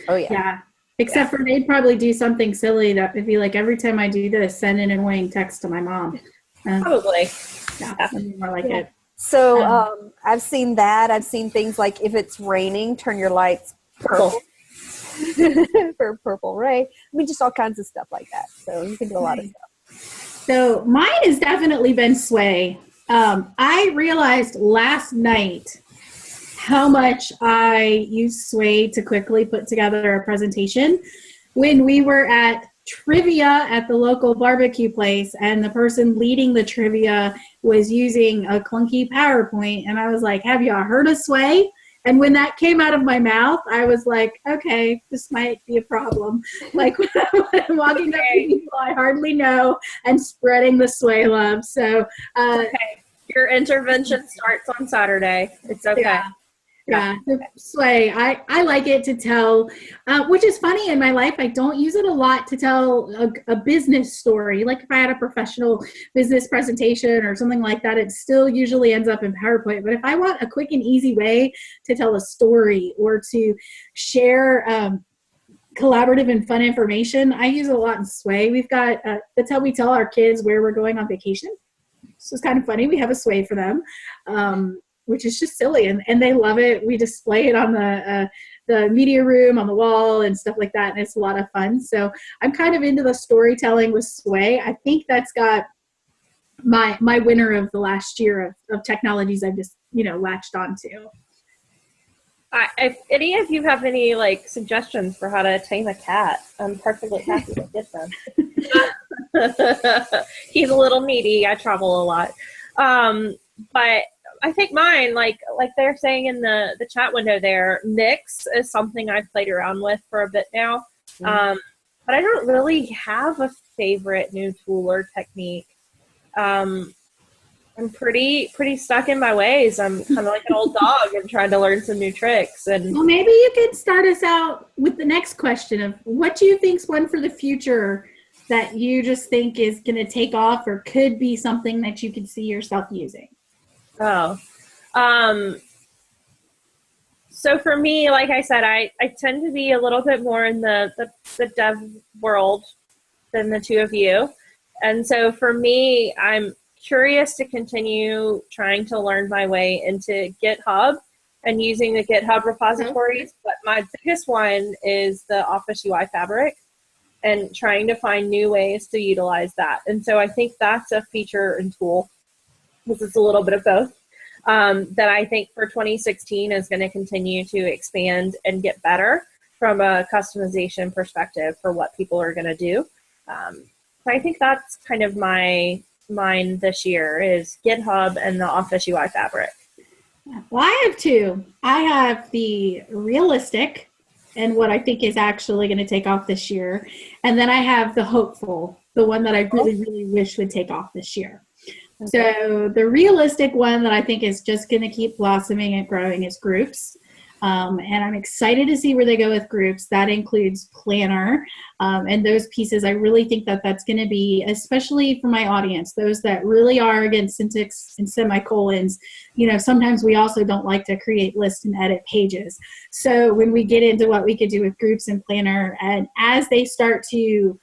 Oh yeah. Yeah. Except for they'd probably do something silly that would be like, every time I do this, send an annoying text to my mom. Probably. Yeah, something more like it. So I've seen that. I've seen things like if it's raining, turn your lights purple. for Purple Ray. I mean, just all kinds of stuff like that. So you can do a lot of stuff. So mine has definitely been Sway. I realized last night how much I use Sway to quickly put together a presentation when we were at trivia at the local barbecue place, and the person leading the trivia was using a clunky PowerPoint, and I was like, have y'all heard of Sway? And when that came out of my mouth, I was like, okay, this might be a problem. Like when I'm walking up to people I hardly know and spreading the Sway love. So Okay. Your intervention starts on Saturday. It's okay. Yeah, Sway. I like it to tell, which is funny in my life. I don't use it a lot to tell a business story. Like if I had a professional business presentation or something like that, it still usually ends up in PowerPoint. But if I want a quick and easy way to tell a story or to share collaborative and fun information, I use it a lot in Sway. We've got, that's how we tell our kids where we're going on vacation. So it's kind of funny. We have a Sway for them. Which is just silly, and they love it. We display it on the media room, on the wall, and stuff like that, and it's a lot of fun. So I'm kind of into the storytelling with Sway. I think that's got my winner of the last year of technologies I've just latched onto. If any of you have any suggestions for how to tame a cat, I'm perfectly happy to get them. He's a little needy. I travel a lot, but I think mine, like they're saying in the chat window there, mix is something I've played around with for a bit now. But I don't really have a favorite new tool or technique. I'm pretty stuck in my ways. I'm kind of like an old dog and trying to learn some new tricks. And well, maybe you could start us out with the next question of what do you think's one for the future that you just think is going to take off or could be something that you could see yourself using? Oh, so for me, like I said, I tend to be a little bit more in the dev world than the two of you. And so for me, I'm curious to continue trying to learn my way into GitHub and using the GitHub repositories. But my biggest one is the Office UI Fabric and trying to find new ways to utilize that. And so I think that's a feature and tool. This is a little bit of both, that I think for 2016 is going to continue to expand and get better from a customization perspective for what people are going to do. So I think that's kind of mine this year is GitHub and the Office UI Fabric. Well, I have two. I have the realistic and what I think is actually going to take off this year. And then I have the hopeful, the one that I really, really wish would take off this year. So the realistic one that I think is just going to keep blossoming and growing is groups. And I'm excited to see where they go with groups. That includes Planner and those pieces. I really think that that's going to be, especially for my audience, those that really are against syntax and semicolons. Sometimes we also don't like to create lists and edit pages. So when we get into what we could do with groups and Planner, and as they start to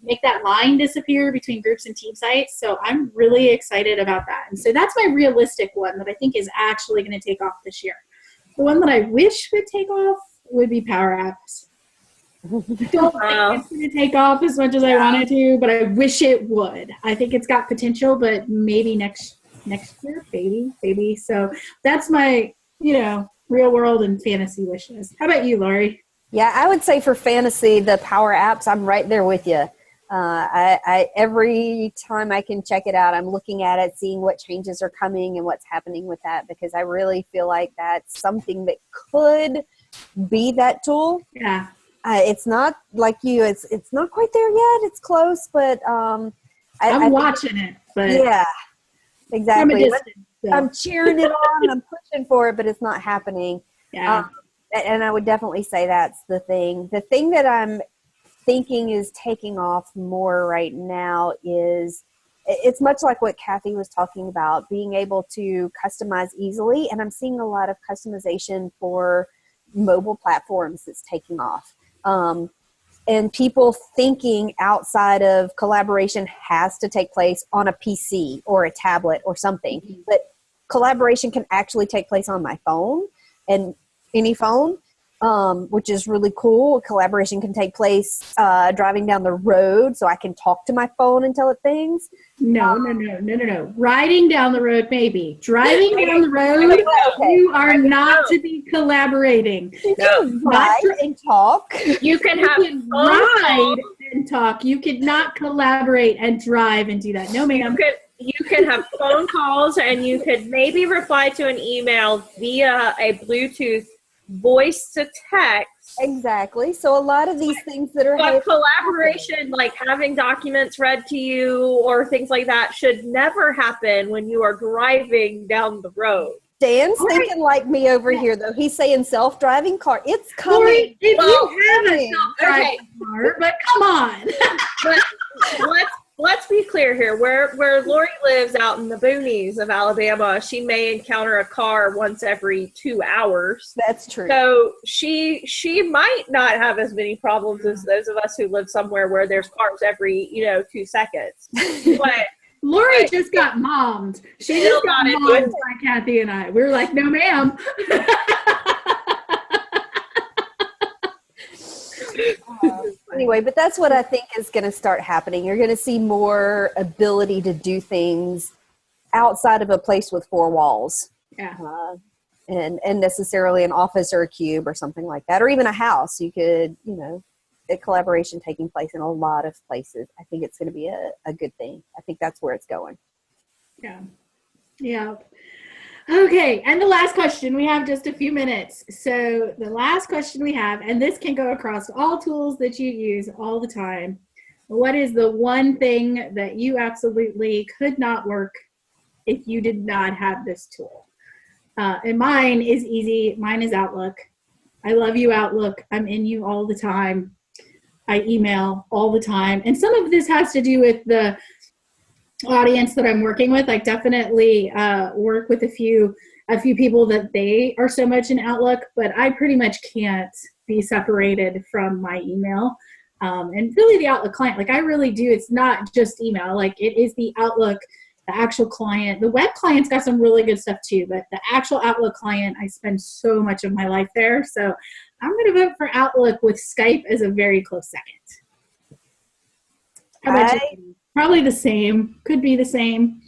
make that line disappear between groups and team sites. So I'm really excited about that. And so that's my realistic one that I think is actually going to take off this year. The one that I wish would take off would be Power Apps. I don't think it's going to take off as much as I wanted to, but I wish it would. I think it's got potential, but maybe next year, maybe. So that's my, real world and fantasy wishes. How about you, Lori? Yeah, I would say for fantasy, the Power Apps, I'm right there with you. I every time I can check it out, I'm looking at it, seeing what changes are coming and what's happening with that, because I really feel like that's something that could be that tool. Yeah. It's not like you. It's not quite there yet. It's close, but I'm watching it. But yeah, exactly. So. I'm cheering it on. I'm pushing for it, but it's not happening. Yeah. And I would definitely say that's the thing. The thing that I'm thinking is taking off more right now is, it's much like what Cathy was talking about, being able to customize easily. And I'm seeing a lot of customization for mobile platforms that's taking off. And people thinking outside of collaboration has to take place on a PC or a tablet or something. Mm-hmm. But collaboration can actually take place on my phone and any phone. which is really cool. Collaboration can take place driving down the road, so I can talk to my phone and tell it things. No. Riding down the road, maybe. Driving down the road, Okay. you are not to be collaborating. You can ride and talk. You can You have can phone ride calls. and talk. You could not collaborate and drive and do that. No, ma'am. You can have phone calls, and you could maybe reply to an email via a Bluetooth voice to text. Exactly. So a lot of these things that are But collaboration, like having documents read to you or things like that, should never happen when you are driving down the road. Dan's thinking like me over here, though. He's saying self-driving car. It's coming. Lori, if you have a Okay. self-driving car, but come on. But let's be clear here. Where Lori lives out in the boonies of Alabama, she may encounter a car once every 2 hours. That's true. So she might not have as many problems as those of us who live somewhere where there's cars every 2 seconds. But Lori just got mommed. She just got mommed by Cathy and I. We were like, no, ma'am. Anyway, but that's what I think is going to start happening. You're going to see more ability to do things outside of a place with four walls. Yeah. And necessarily an office or a cube or something like that, or even a house. You could, a collaboration taking place in a lot of places. I think it's going to be a good thing. I think that's where it's going. Yeah. Yeah. Okay. And the last question, we have just a few minutes. So the last question we have, and this can go across all tools that you use all the time. What is the one thing that you absolutely could not work if you did not have this tool? And mine is easy. Mine is Outlook. I love you, Outlook. I'm in you all the time. I email all the time. And some of this has to do with the audience that I'm working with. I definitely work with a few people that they are so much in Outlook, but I pretty much can't be separated from my email. And really the Outlook client, like I really do, it's not just email, like it is the Outlook, the actual client. The web client's got some really good stuff too, but the actual Outlook client, I spend so much of my life there. So I'm going to vote for Outlook with Skype as a very close second. How about you? Probably the same. Could be the same.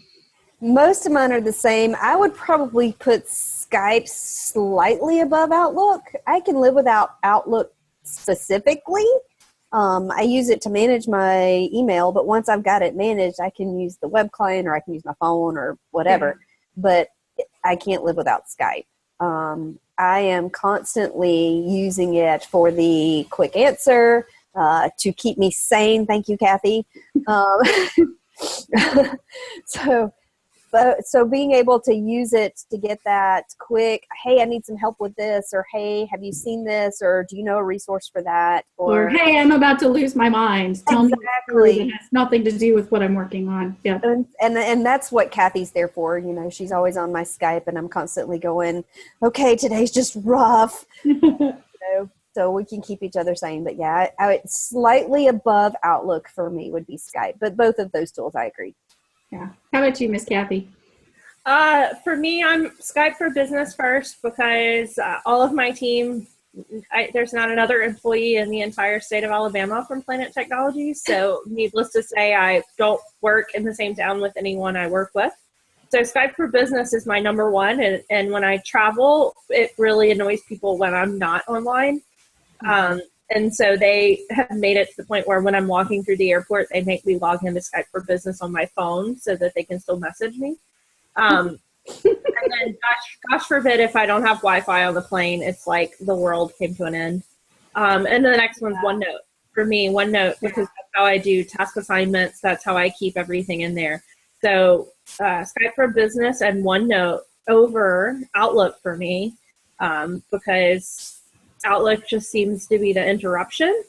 Most of mine are the same. I would probably put Skype slightly above Outlook. I can live without Outlook specifically. I use it to manage my email, but once I've got it managed, I can use the web client or I can use my phone or whatever. Yeah. But I can't live without Skype. I am constantly using it for the quick answer, to keep me sane. Thank you, Cathy. So being able to use it to get that quick, hey, I need some help with this, or hey, have you seen this, or do you know a resource for that? Or hey, I'm about to lose my mind. Tell me a story that has nothing to do with what I'm working on. Yeah. And that's what Cathy's there for. She's always on my Skype, and I'm constantly going, okay, today's just rough. So we can keep each other sane. But yeah, slightly above Outlook for me would be Skype. But both of those tools, I agree. Yeah. How about you, Miss Cathy? For me, I'm Skype for Business first because all of my team, there's not another employee in the entire state of Alabama from Planet Technologies. So needless to say, I don't work in the same town with anyone I work with. So Skype for Business is my number one. And when I travel, it really annoys people when I'm not online. And so they have made it to the point where when I'm walking through the airport, they make me log into Skype for Business on my phone so that they can still message me. And then gosh forbid if I don't have Wi-Fi on the plane, it's like the world came to an end. And the next one's OneNote. For me, OneNote, because that's how I do task assignments. That's how I keep everything in there. So Skype for Business and OneNote over Outlook for me, because Outlook just seems to be the interruption,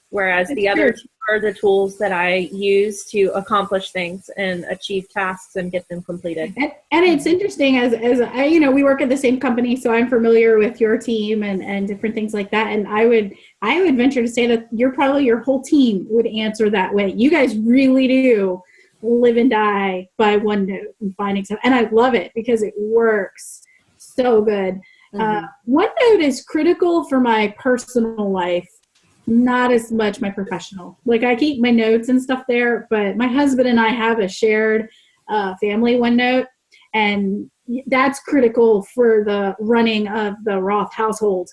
whereas the other two are the tools that I use to accomplish things and achieve tasks and get them completed. And it's interesting as I, we work at the same company, so I'm familiar with your team and different things like that. And I would venture to say that your whole team would answer that way. You guys really do live and die by OneNote and finding stuff. And I love it because it works so good. OneNote is critical for my personal life, not as much my professional. Like I keep my notes and stuff there, but my husband and I have a shared family OneNote, and that's critical for the running of the Roth household.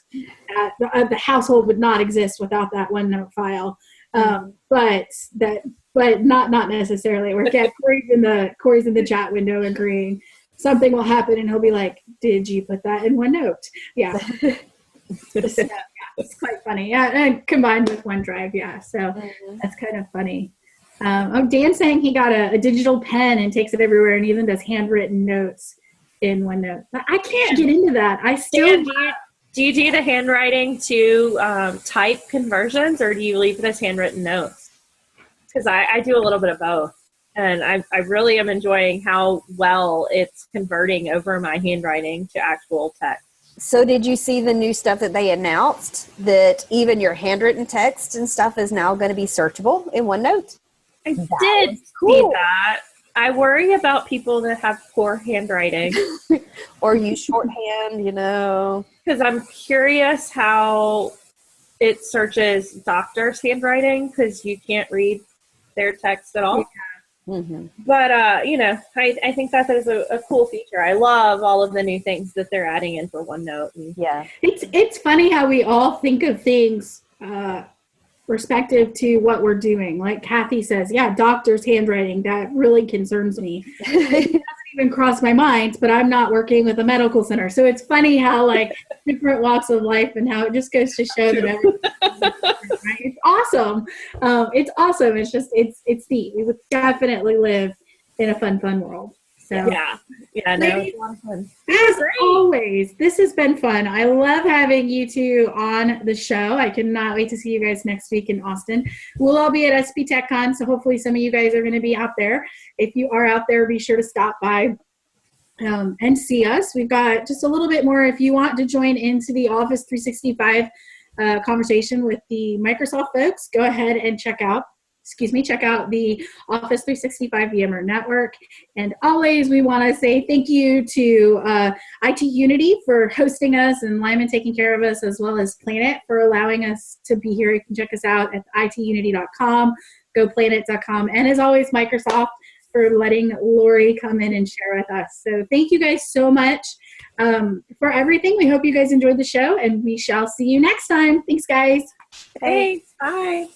The household would not exist without that OneNote file. But not necessarily. We're Corey's in the chat window agreeing. Something will happen and he'll be like, "Did you put that in OneNote?" Yeah. So, yeah, it's quite funny. Yeah, and combined with OneDrive. Yeah, so that's kind of funny. Dan's saying he got a digital pen and takes it everywhere, and even does handwritten notes in OneNote. I can't get into that. I still. Dan, do you do the handwriting to type conversions, or do you leave it as handwritten notes? Because I do a little bit of both, and I really am enjoying how well it's converting over my handwriting to actual text. So did you see the new stuff that they announced, that even your handwritten text and stuff is now going to be searchable in OneNote? I did see that. I worry about people that have poor handwriting. Or use shorthand, Because I'm curious how it searches doctors' handwriting, because you can't read their text at all. But, I think that is a cool feature. I love all of the new things that they're adding in for OneNote. It's funny how we all think of things respective to what we're doing. Like Cathy says, yeah, doctor's handwriting, that really concerns me. It doesn't even cross my mind, but I'm not working with a medical center. So it's funny how like different walks of life, and how it just goes to show that everything, right? It's awesome. It's awesome. It's just, it's neat. We would definitely live in a fun world. So no, it's a lot of fun. As always, this has been fun. I love having you two on the show. I cannot wait to see you guys next week in Austin. We'll all be at SP TechCon, so hopefully some of you guys are going to be out there. If you are out there, be sure to stop by and see us. We've got just a little bit more. If you want to join into the Office 365 conversation with the Microsoft folks, go ahead and check out the Office 365 VMware Network. And always, we want to say thank you to IT Unity for hosting us, and Lyman taking care of us, as well as Planet for allowing us to be here. You can check us out at itunity.com, goplanet.com, and as always, Microsoft for letting Lori come in and share with us. So thank you guys so much for everything. We hope you guys enjoyed the show, and we shall see you next time. Thanks, guys. Thanks. Bye.